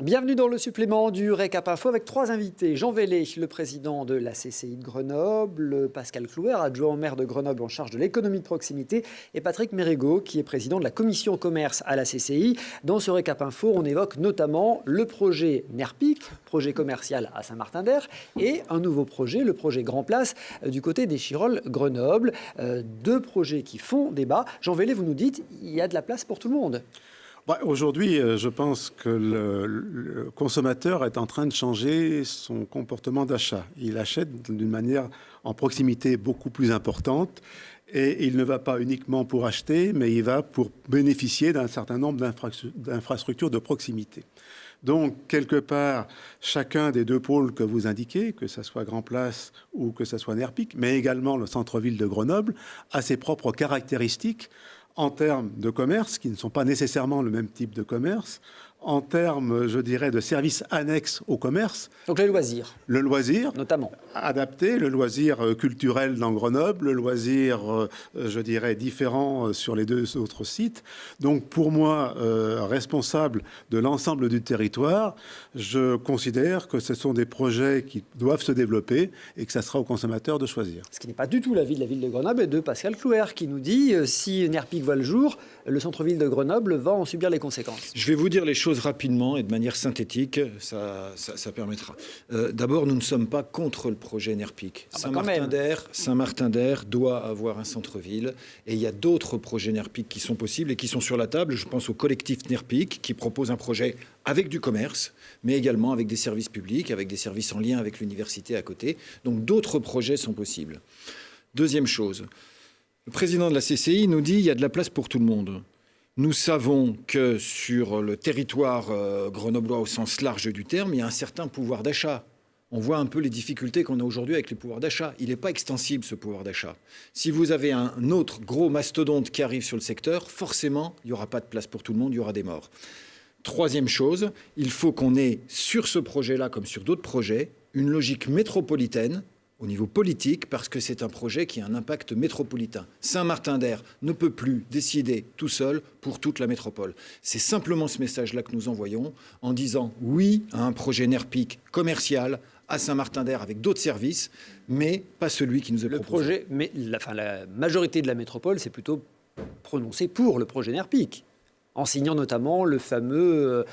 Bienvenue dans le supplément du Récap Info avec 3 invités. Jean Vellé, le président de la CCI de Grenoble, Pascal Clouer, adjoint au maire de Grenoble en charge de l'économie de proximité, et Patrick Mérigot, qui est président de la commission commerce à la CCI. Dans ce Récap Info, on évoque notamment le projet NERPIC, projet commercial à Saint-Martin-d'Air, et un nouveau projet, le projet Grand Place, du côté des Chirolles-Grenoble. 2 projets qui font débat. Jean Vellé, vous nous dites, il y a de la place pour tout le monde. Aujourd'hui, je pense que le consommateur est en train de changer son comportement d'achat. Il achète d'une manière en proximité beaucoup plus importante et il ne va pas uniquement pour acheter, mais il va pour bénéficier d'un certain nombre d'infrastructures de proximité. Donc, quelque part, chacun des 2 pôles que vous indiquez, que ce soit Grand Place ou que ce soit NERPIC, mais également le centre-ville de Grenoble, a ses propres caractéristiques en termes de commerce, qui ne sont pas nécessairement le même type de commerce, en termes, je dirais, de services annexes au commerce. Donc les loisirs. Le loisir, notamment. Adapté, le loisir culturel dans Grenoble, le loisir, je dirais, différent sur les 2 autres sites. Donc pour moi, responsable de l'ensemble du territoire, je considère que ce sont des projets qui doivent se développer et que ça sera aux consommateurs de choisir. Ce qui n'est pas du tout l'avis de la ville de Grenoble et de Pascal Clouer, qui nous dit si NERPIC voit le jour, le centre-ville de Grenoble va en subir les conséquences. Je vais vous dire les choses rapidement et de manière synthétique, ça permettra. D'abord, nous ne sommes pas contre le projet NERPIC. Saint-Martin-d'Air doit avoir un centre-ville et il y a d'autres projets NERPIC qui sont possibles et qui sont sur la table. Je pense au collectif NERPIC qui propose un projet avec du commerce, mais également avec des services publics, avec des services en lien avec l'université à côté. Donc d'autres projets sont possibles. Deuxième chose, le président de la CCI nous dit qu'il y a de la place pour tout le monde. Nous savons que sur le territoire grenoblois au sens large du terme, il y a un certain pouvoir d'achat. On voit un peu les difficultés qu'on a aujourd'hui avec le pouvoir d'achat. Il n'est pas extensible, ce pouvoir d'achat. Si vous avez un autre gros mastodonte qui arrive sur le secteur, forcément, il n'y aura pas de place pour tout le monde, il y aura des morts. Troisième chose, il faut qu'on ait sur ce projet-là, comme sur d'autres projets, une logique métropolitaine, au niveau politique, parce que c'est un projet qui a un impact métropolitain. Saint-Martin-d'Air ne peut plus décider tout seul pour toute la métropole. C'est simplement ce message-là que nous envoyons en disant oui à un projet NERPIC commercial à Saint-Martin-d'Air avec d'autres services, mais pas celui qui nous est proposé. Mais la majorité de la métropole s'est plutôt prononcée pour le projet NERPIC, en signant notamment le fameux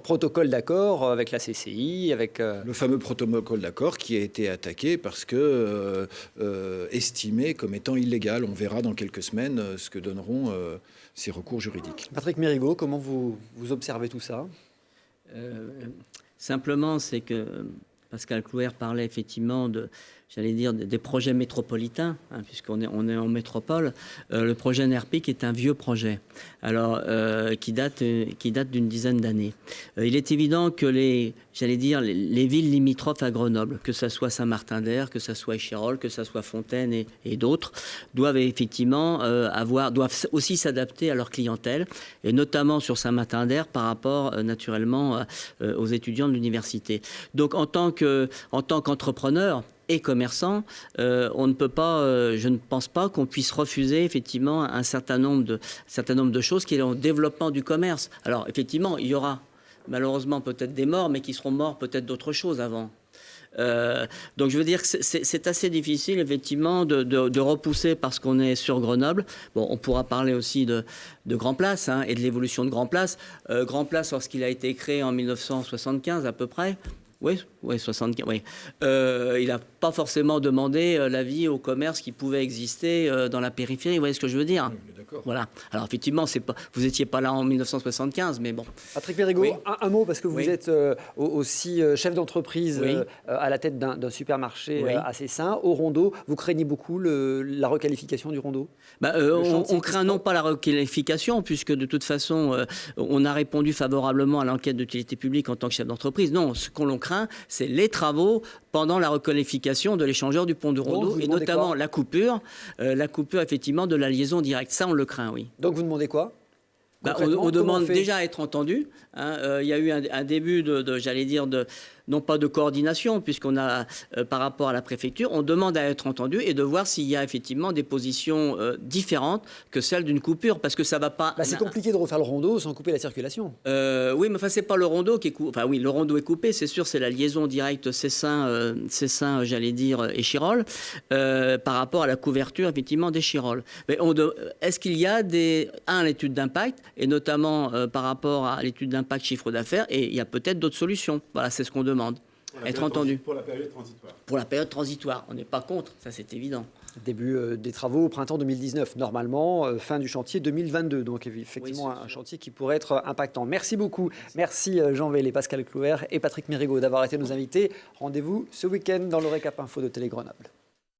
protocole d'accord avec la CCI, avec... Le fameux protocole d'accord qui a été attaqué parce que estimé comme étant illégal. On verra dans quelques semaines ce que donneront ces recours juridiques. Patrick Mérigot, comment vous observez tout ça ? Simplement, c'est que Pascal Clouer parlait effectivement des projets métropolitains, puisqu'on est en métropole. Le projet NERPIC est un vieux projet, qui date d'une dizaine d'années. Il est évident que les villes limitrophes à Grenoble, que ce soit Saint-Martin-d'Air, que ce soit Échirolles, que ce soit Fontaine et d'autres, doivent effectivement doivent aussi s'adapter à leur clientèle, et notamment sur Saint-Martin-d'Air par rapport naturellement aux étudiants de l'université. Donc en tant qu'entrepreneur et commerçants, on ne peut pas, je ne pense pas qu'on puisse refuser effectivement un certain nombre de choses qui est le développement du commerce. Alors effectivement, il y aura malheureusement peut-être des morts, mais qui seront morts peut-être d'autres choses avant. Donc je veux dire que c'est assez difficile effectivement de repousser parce qu'on est sur Grenoble. Bon, on pourra parler aussi de Grand Place et de l'évolution de Grand Place. Grand Place, lorsqu'il a été créé en 1975 à peu près. Oui, 75. Oui. Il n'a pas forcément demandé l'avis au commerce qui pouvait exister dans la périphérie. Vous voyez ce que je veux dire ? Oui, d'accord. Voilà. Alors effectivement, vous n'étiez pas là en 1975, mais bon. Patrick Mérigot, oui. un mot, parce que vous êtes aussi chef d'entreprise à la tête d'un supermarché à Cessin, au Rondeau. Vous craignez beaucoup la requalification du Rondeau ? On craint non pas la requalification, puisque de toute façon, on a répondu favorablement à l'enquête d'utilité publique en tant que chef d'entreprise. Non, ce qu'on craint, c'est les travaux pendant la requalification de l'échangeur du pont du Rondeau, et notamment la coupure effectivement de la liaison directe. Ça, on le craint, oui. Donc vous demandez quoi ? On demande déjà à être entendu. Il y a eu un début non pas de coordination, puisqu'on a, par rapport à la préfecture, on demande à être entendu et de voir s'il y a effectivement des positions différentes que celles d'une coupure, parce que ça va pas... C'est compliqué de refaire le rondeau sans couper la circulation. Oui, mais enfin, c'est pas le rondeau qui est coupé. Enfin, oui, le rondeau est coupé, c'est sûr, c'est la liaison directe Cessin, j'allais dire, et Chirolles, par rapport à la couverture, effectivement, des Chirolles. Mais est-ce qu'il y a l'étude d'impact, et notamment par rapport à l'étude d'impact chiffre d'affaires, et il y a peut-être d'autres solutions. Voilà, c'est ce qu'on demande. Être entendu. Pour la période transitoire. Pour la période transitoire. On n'est pas contre, ça c'est évident. Début des travaux au printemps 2019, normalement, fin du chantier 2022. Donc effectivement, un chantier qui pourrait être impactant. Merci beaucoup. Merci Jean Vellé, Pascal Clouer et Patrick Mérigot d'avoir été nos invités. Rendez-vous ce week-end dans le Récap Info de Télé Grenoble.